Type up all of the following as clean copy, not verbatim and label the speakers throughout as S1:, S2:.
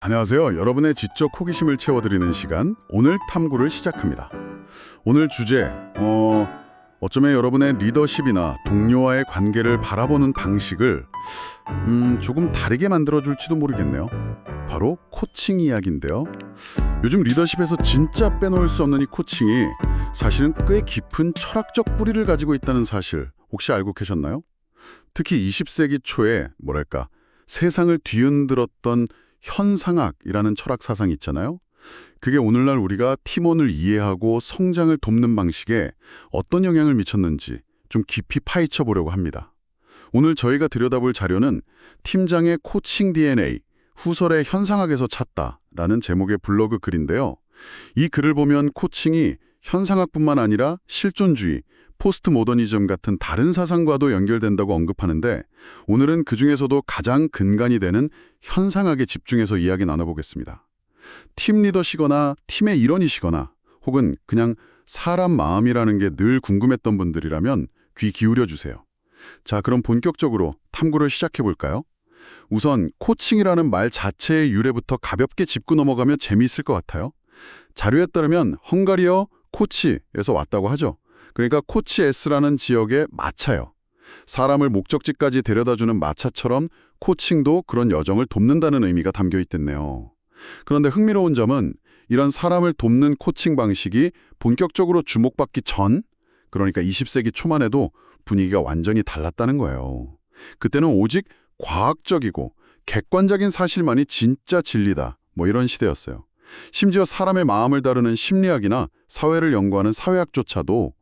S1: 안녕하세요. 여러분의 지적 호기심을 채워드리는 시간, 오늘 탐구를 시작합니다. 오늘 주제, 어쩌면 여러분의 리더십이나 동료와의 관계를 바라보는 방식을 조금 다르게 만들어줄지도 모르겠네요. 바로 코칭 이야기인데요. 요즘 리더십에서 진짜 빼놓을 수 없는 이 코칭이 사실은 꽤 깊은 철학적 뿌리를 가지고 있다는 사실 혹시 알고 계셨나요? 특히 20세기 초에 세상을 뒤흔들었던 현상학이라는 철학 사상이 있잖아요. 그게 오늘날 우리가 팀원을 이해하고 성장을 돕는 방식에 어떤 영향을 미쳤는지 좀 깊이 파헤쳐 보려고 합니다. 오늘 저희가 들여다볼 자료는 팀장의 코칭 DNA, 후설의 현상학에서 찾다라는 제목의 블로그 글인데요. 이 글을 보면 코칭이 현상학뿐만 아니라 실존주의, 포스트 모더니즘 같은 다른 사상과도 연결된다고 언급하는데 오늘은 그중에서도 가장 근간이 되는 현상학에 집중해서 이야기 나눠보겠습니다. 팀 리더시거나 팀의 일원이시거나 혹은 그냥 사람 마음이라는 게 늘 궁금했던 분들이라면 귀 기울여 주세요. 자, 그럼 본격적으로 탐구를 시작해 볼까요? 우선 코칭이라는 말 자체의 유래부터 가볍게 짚고 넘어가면 재미있을 것 같아요. 자료에 따르면 헝가리어 코치에서 왔다고 하죠. 그러니까 코치에스라는 지역의 마차요. 사람을 목적지까지 데려다주는 마차처럼 코칭도 그런 여정을 돕는다는 의미가 담겨 있댔네요. 그런데 흥미로운 점은 이런 사람을 돕는 코칭 방식이 본격적으로 주목받기 전, 그러니까 20세기 초만 해도 분위기가 완전히 달랐다는 거예요. 그때는 오직 과학적이고 객관적인 사실만이 진짜 진리다, 이런 시대였어요. 심지어 사람의 마음을 다루는 심리학이나 사회를 연구하는 사회학조차도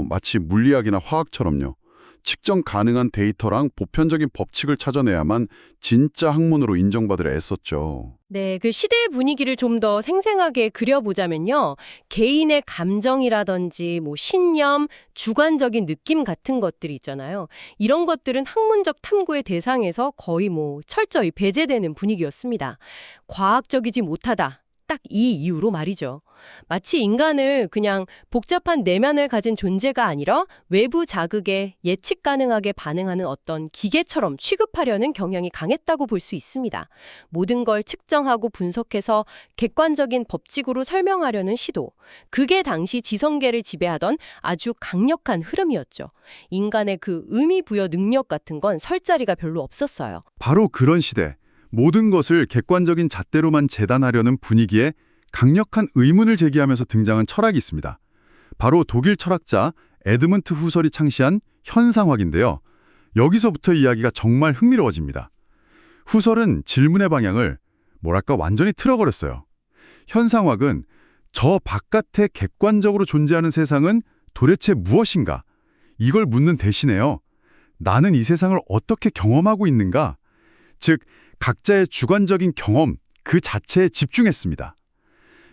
S1: 마치 물리학이나 화학처럼요. 측정 가능한 데이터랑 보편적인 법칙을 찾아내야만 진짜 학문으로 인정받으려 애썼죠.
S2: 네, 그 시대의 분위기를 좀 더 생생하게 그려보자면요. 개인의 감정이라든지 신념, 주관적인 느낌 같은 것들이 있잖아요. 이런 것들은 학문적 탐구의 대상에서 거의 철저히 배제되는 분위기였습니다. 과학적이지 못하다. 딱 이 이유로 말이죠. 마치 인간을 그냥 복잡한 내면을 가진 존재가 아니라 외부 자극에 예측 가능하게 반응하는 어떤 기계처럼 취급하려는 경향이 강했다고 볼 수 있습니다. 모든 걸 측정하고 분석해서 객관적인 법칙으로 설명하려는 시도. 그게 당시 지성계를 지배하던 아주 강력한 흐름이었죠. 인간의 그 의미 부여 능력 같은 건 설 자리가 별로 없었어요.
S3: 바로 그런 시대, 모든 것을 객관적인 잣대로만 재단하려는 분위기에 강력한 의문을 제기하면서 등장한 철학이 있습니다. 바로 독일 철학자 에드문트 후설이 창시한 현상학인데요. 여기서부터 이야기가 정말 흥미로워집니다. 후설은 질문의 방향을 완전히 틀어버렸어요. 현상학은 저 바깥에 객관적으로 존재하는 세상은 도대체 무엇인가? 이걸 묻는 대신에요. 나는 이 세상을 어떻게 경험하고 있는가? 즉, 각자의 주관적인 경험 그 자체에 집중했습니다.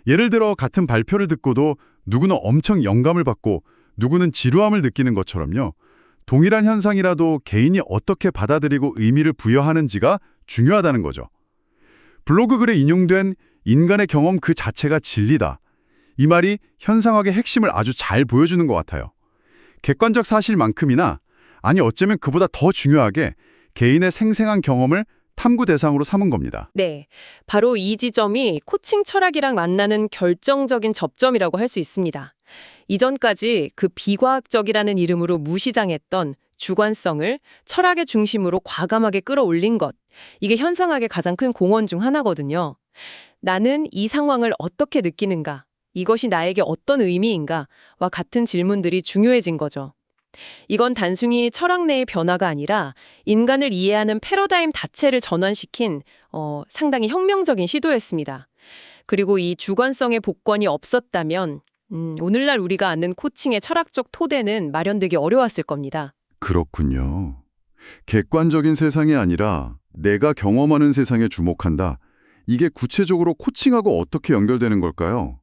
S3: 예를 들어 같은 발표를 듣고도 누구는 엄청 영감을 받고 누구는 지루함을 느끼는 것처럼요. 동일한 현상이라도 개인이 어떻게 받아들이고 의미를 부여하는지가 중요하다는 거죠. 블로그 글에 인용된 인간의 경험 그 자체가 진리다. 이 말이 현상학의 핵심을 아주 잘 보여주는 것 같아요. 객관적 사실만큼이나 아니 어쩌면 그보다 더 중요하게 개인의 생생한 경험을 탐구 대상으로 삼은 겁니다.
S2: 네, 바로 이 지점이 코칭 철학이랑 만나는 결정적인 접점이라고 할 수 있습니다. 이전까지 그 비과학적이라는 이름으로 무시당했던 주관성을 철학의 중심으로 과감하게 끌어올린 것, 이게 현상학의 가장 큰 공헌 중 하나거든요. 나는 이 상황을 어떻게 느끼는가, 이것이 나에게 어떤 의미인가와 같은 질문들이 중요해진 거죠. 이건 단순히 철학 내의 변화가 아니라 인간을 이해하는 패러다임 자체를 전환시킨 상당히 혁명적인 시도였습니다. 그리고 이 주관성의 복권이 없었다면 오늘날 우리가 아는 코칭의 철학적 토대는 마련되기 어려웠을 겁니다.
S3: 그렇군요. 객관적인 세상이 아니라 내가 경험하는 세상에 주목한다. 이게 구체적으로 코칭하고 어떻게 연결되는 걸까요?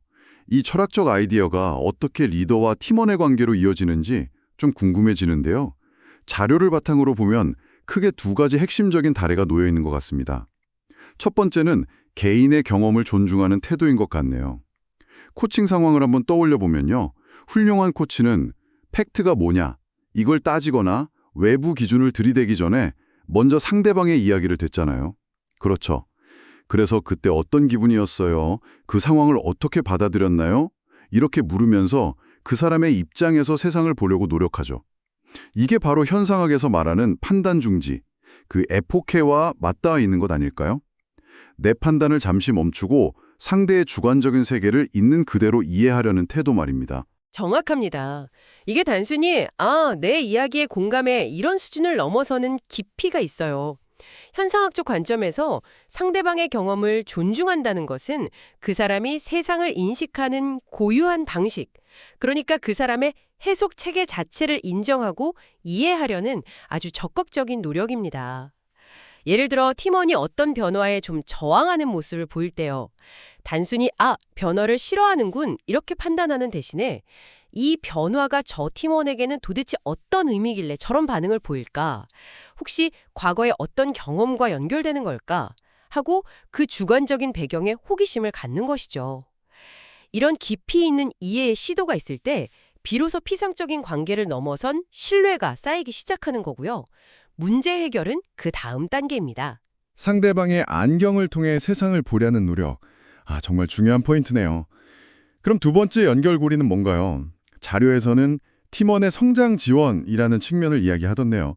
S3: 이 철학적 아이디어가 어떻게 리더와 팀원의 관계로 이어지는지 좀 궁금해지는데요. 자료를 바탕으로 보면 크게 두 가지 핵심적인 다래가 놓여 있는 것 같습니다. 첫 번째는 개인의 경험을 존중하는 태도인 것 같네요. 코칭 상황을 한번 떠올려 보면요. 훌륭한 코치는 팩트가 뭐냐, 이걸 따지거나 외부 기준을 들이대기 전에 먼저 상대방의 이야기를 듣잖아요. 그렇죠.
S1: 그래서 그때 어떤 기분이었어요? 그 상황을 어떻게 받아들였나요? 이렇게 물으면서 그 사람의 입장에서 세상을 보려고 노력하죠. 이게 바로 현상학에서 말하는 판단 중지, 그 에포케와 맞닿아 있는 것 아닐까요? 내 판단을 잠시 멈추고 상대의 주관적인 세계를 있는 그대로 이해하려는 태도 말입니다.
S2: 정확합니다. 이게 단순히 내 이야기에 공감해 이런 수준을 넘어서는 깊이가 있어요. 현상학적 관점에서 상대방의 경험을 존중한다는 것은 그 사람이 세상을 인식하는 고유한 방식, 그러니까 그 사람의 해석 체계 자체를 인정하고 이해하려는 아주 적극적인 노력입니다. 예를 들어 팀원이 어떤 변화에 좀 저항하는 모습을 보일 때요. 단순히 변화를 싫어하는군 이렇게 판단하는 대신에 이 변화가 저 팀원에게는 도대체 어떤 의미길래 저런 반응을 보일까? 혹시 과거의 어떤 경험과 연결되는 걸까? 하고 그 주관적인 배경에 호기심을 갖는 것이죠. 이런 깊이 있는 이해의 시도가 있을 때 비로소 피상적인 관계를 넘어선 신뢰가 쌓이기 시작하는 거고요. 문제 해결은 그 다음 단계입니다.
S3: 상대방의 안경을 통해 세상을 보려는 노력. 정말 중요한 포인트네요. 그럼 두 번째 연결고리는 뭔가요? 자료에서는 팀원의 성장 지원이라는 측면을 이야기하던데요.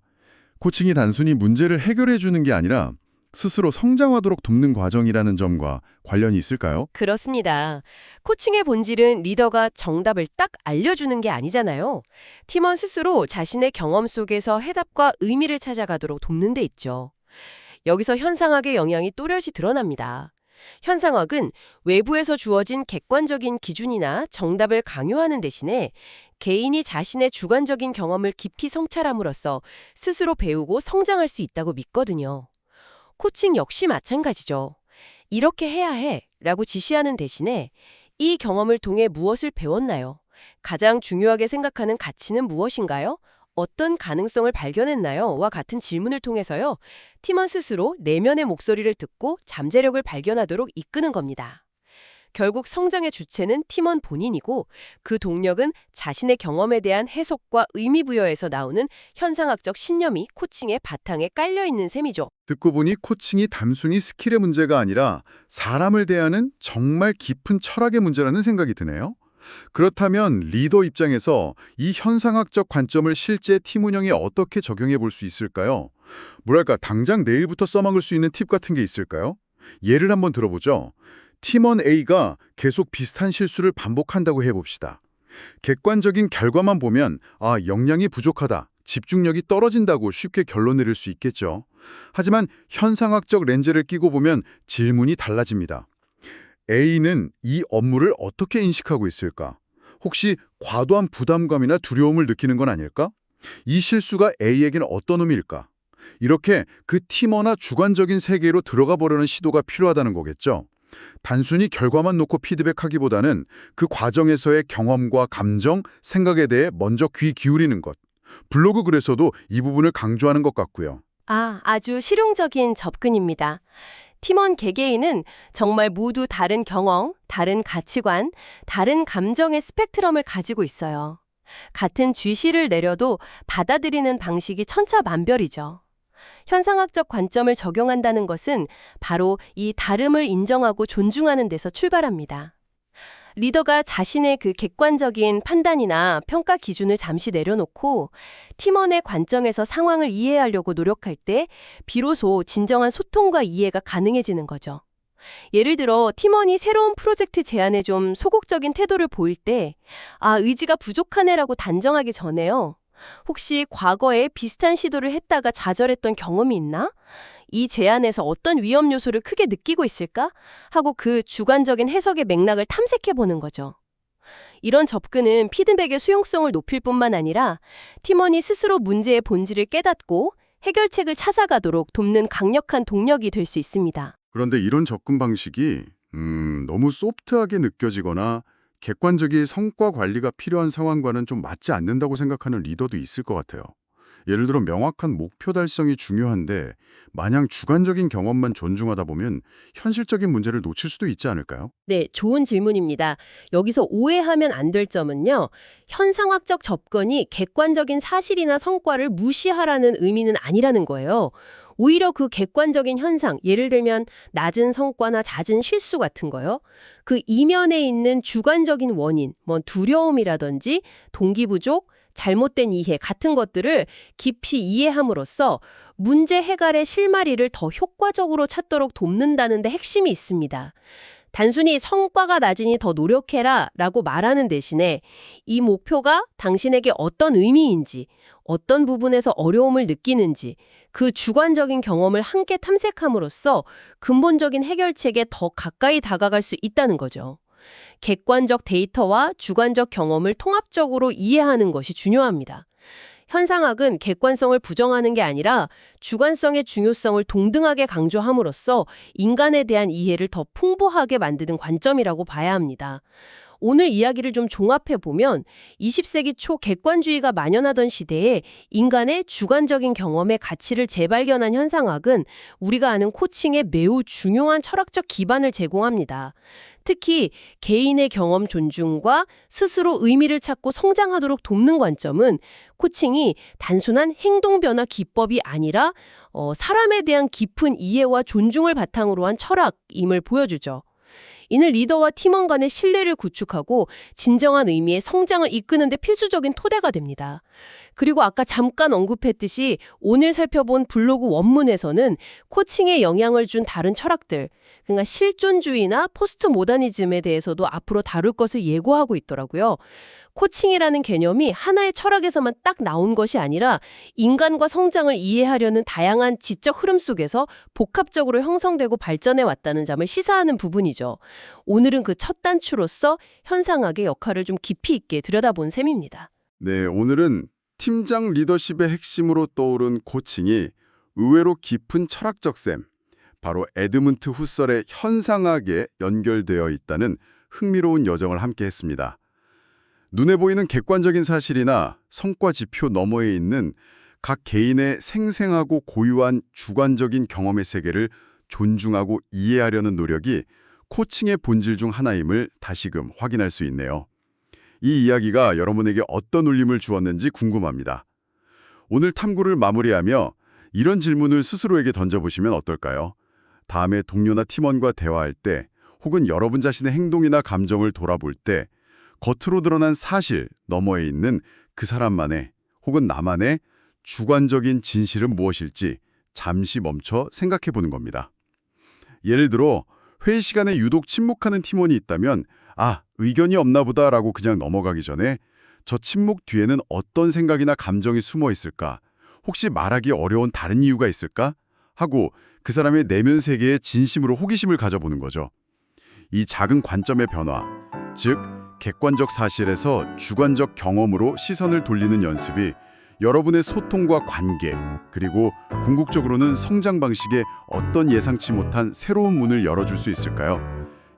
S3: 코칭이 단순히 문제를 해결해 주는 게 아니라 스스로 성장하도록 돕는 과정이라는 점과 관련이 있을까요?
S2: 그렇습니다. 코칭의 본질은 리더가 정답을 딱 알려주는 게 아니잖아요. 팀원 스스로 자신의 경험 속에서 해답과 의미를 찾아가도록 돕는 데 있죠. 여기서 현상학의 영향이 또렷이 드러납니다. 현상학은 외부에서 주어진 객관적인 기준이나 정답을 강요하는 대신에 개인이 자신의 주관적인 경험을 깊이 성찰함으로써 스스로 배우고 성장할 수 있다고 믿거든요. 코칭 역시 마찬가지죠. 이렇게 해야 해 라고 지시하는 대신에 이 경험을 통해 무엇을 배웠나요? 가장 중요하게 생각하는 가치는 무엇인가요? 어떤 가능성을 발견했나요? 와 같은 질문을 통해서요. 팀원 스스로 내면의 목소리를 듣고 잠재력을 발견하도록 이끄는 겁니다. 결국 성장의 주체는 팀원 본인이고 그 동력은 자신의 경험에 대한 해석과 의미 부여에서 나오는 현상학적 신념이 코칭의 바탕에 깔려있는 셈이죠.
S3: 듣고 보니 코칭이 단순히 스킬의 문제가 아니라 사람을 대하는 정말 깊은 철학의 문제라는 생각이 드네요. 그렇다면 리더 입장에서 이 현상학적 관점을 실제 팀 운영에 어떻게 적용해 볼 수 있을까요? 뭐랄까, 당장 내일부터 써먹을 수 있는 팁 같은 게 있을까요? 예를 한번 들어보죠. 팀원 A가 계속 비슷한 실수를 반복한다고 해봅시다. 객관적인 결과만 보면 역량이 부족하다, 집중력이 떨어진다고 쉽게 결론 내릴 수 있겠죠. 하지만 현상학적 렌즈를 끼고 보면 질문이 달라집니다. A는 이 업무를 어떻게 인식하고 있을까? 혹시 과도한 부담감이나 두려움을 느끼는 건 아닐까? 이 실수가 A에게는 어떤 의미일까? 이렇게 그 팀원의 주관적인 세계로 들어가 보려는 시도가 필요하다는 거겠죠. 단순히 결과만 놓고 피드백하기보다는 그 과정에서의 경험과 감정, 생각에 대해 먼저 귀 기울이는 것. 블로그 글에서도 이 부분을 강조하는 것 같고요.
S2: 아주 실용적인 접근입니다. 팀원 개개인은 정말 모두 다른 경험, 다른 가치관, 다른 감정의 스펙트럼을 가지고 있어요. 같은 쥐시를 내려도 받아들이는 방식이 천차만별이죠. 현상학적 관점을 적용한다는 것은 바로 이 다름을 인정하고 존중하는 데서 출발합니다. 리더가 자신의 그 객관적인 판단이나 평가 기준을 잠시 내려놓고 팀원의 관점에서 상황을 이해하려고 노력할 때 비로소 진정한 소통과 이해가 가능해지는 거죠. 예를 들어 팀원이 새로운 프로젝트 제안에 좀 소극적인 태도를 보일 때 의지가 부족하네라고 단정하기 전에요. 혹시 과거에 비슷한 시도를 했다가 좌절했던 경험이 있나? 이 제안에서 어떤 위험 요소를 크게 느끼고 있을까? 하고 그 주관적인 해석의 맥락을 탐색해보는 거죠. 이런 접근은 피드백의 수용성을 높일 뿐만 아니라 팀원이 스스로 문제의 본질을 깨닫고 해결책을 찾아가도록 돕는 강력한 동력이 될 수 있습니다.
S1: 그런데 이런 접근 방식이 너무 소프트하게 느껴지거나 객관적인 성과 관리가 필요한 상황과는 좀 맞지 않는다고 생각하는 리더도 있을 것 같아요. 예를 들어 명확한 목표 달성이 중요한데 마냥 주관적인 경험만 존중하다 보면 현실적인 문제를 놓칠 수도 있지 않을까요?
S2: 네, 좋은 질문입니다. 여기서 오해하면 안 될 점은요. 현상학적 접근이 객관적인 사실이나 성과를 무시하라는 의미는 아니라는 거예요. 오히려 그 객관적인 현상, 예를 들면 낮은 성과나 잦은 실수 같은 거요. 그 이면에 있는 주관적인 원인, 뭐 두려움이라든지 동기 부족, 잘못된 이해 같은 것들을 깊이 이해함으로써 문제 해결의 실마리를 더 효과적으로 찾도록 돕는다는 데 핵심이 있습니다. 단순히 성과가 낮으니 더 노력해라 라고 말하는 대신에 이 목표가 당신에게 어떤 의미인지, 어떤 부분에서 어려움을 느끼는지 그 주관적인 경험을 함께 탐색함으로써 근본적인 해결책에 더 가까이 다가갈 수 있다는 거죠. 객관적 데이터와 주관적 경험을 통합적으로 이해하는 것이 중요합니다. 현상학은 객관성을 부정하는 게 아니라 주관성의 중요성을 동등하게 강조함으로써 인간에 대한 이해를 더 풍부하게 만드는 관점이라고 봐야 합니다. 오늘 이야기를 좀 종합해 보면 20세기 초 객관주의가 만연하던 시대에 인간의 주관적인 경험의 가치를 재발견한 현상학은 우리가 아는 코칭에 매우 중요한 철학적 기반을 제공합니다. 특히 개인의 경험 존중과 스스로 의미를 찾고 성장하도록 돕는 관점은 코칭이 단순한 행동 변화 기법이 아니라 사람에 대한 깊은 이해와 존중을 바탕으로 한 철학임을 보여주죠. 이는 리더와 팀원 간의 신뢰를 구축하고 진정한 의미의 성장을 이끄는 데 필수적인 토대가 됩니다. 그리고 아까 잠깐 언급했듯이 오늘 살펴본 블로그 원문에서는 코칭에 영향을 준 다른 철학들, 그러니까 실존주의나 포스트 모더니즘에 대해서도 앞으로 다룰 것을 예고하고 있더라고요. 코칭이라는 개념이 하나의 철학에서만 딱 나온 것이 아니라 인간과 성장을 이해하려는 다양한 지적 흐름 속에서 복합적으로 형성되고 발전해 왔다는 점을 시사하는 부분이죠. 오늘은 그 첫 단추로서 현상학의 역할을 좀 깊이 있게 들여다본 셈입니다.
S1: 네, 오늘은 팀장 리더십의 핵심으로 떠오른 코칭이 의외로 깊은 철학적 셈, 바로 에드문트 후설의 현상학에 연결되어 있다는 흥미로운 여정을 함께 했습니다. 눈에 보이는 객관적인 사실이나 성과 지표 너머에 있는 각 개인의 생생하고 고유한 주관적인 경험의 세계를 존중하고 이해하려는 노력이 코칭의 본질 중 하나임을 다시금 확인할 수 있네요. 이 이야기가 여러분에게 어떤 울림을 주었는지 궁금합니다. 오늘 탐구를 마무리하며 이런 질문을 스스로에게 던져보시면 어떨까요? 다음에 동료나 팀원과 대화할 때 혹은 여러분 자신의 행동이나 감정을 돌아볼 때 겉으로 드러난 사실 너머에 있는 그 사람만의 혹은 나만의 주관적인 진실은 무엇일지 잠시 멈춰 생각해 보는 겁니다. 예를 들어 회의 시간에 유독 침묵하는 팀원이 있다면 의견이 없나 보다라고 그냥 넘어가기 전에 저 침묵 뒤에는 어떤 생각이나 감정이 숨어 있을까? 혹시 말하기 어려운 다른 이유가 있을까? 하고 그 사람의 내면 세계에 진심으로 호기심을 가져보는 거죠. 이 작은 관점의 변화, 즉 객관적 사실에서 주관적 경험으로 시선을 돌리는 연습이 여러분의 소통과 관계, 그리고 궁극적으로는 성장 방식에 어떤 예상치 못한 새로운 문을 열어줄 수 있을까요?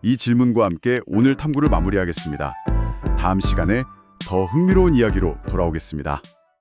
S1: 이 질문과 함께 오늘 탐구를 마무리하겠습니다. 다음 시간에 더 흥미로운 이야기로 돌아오겠습니다.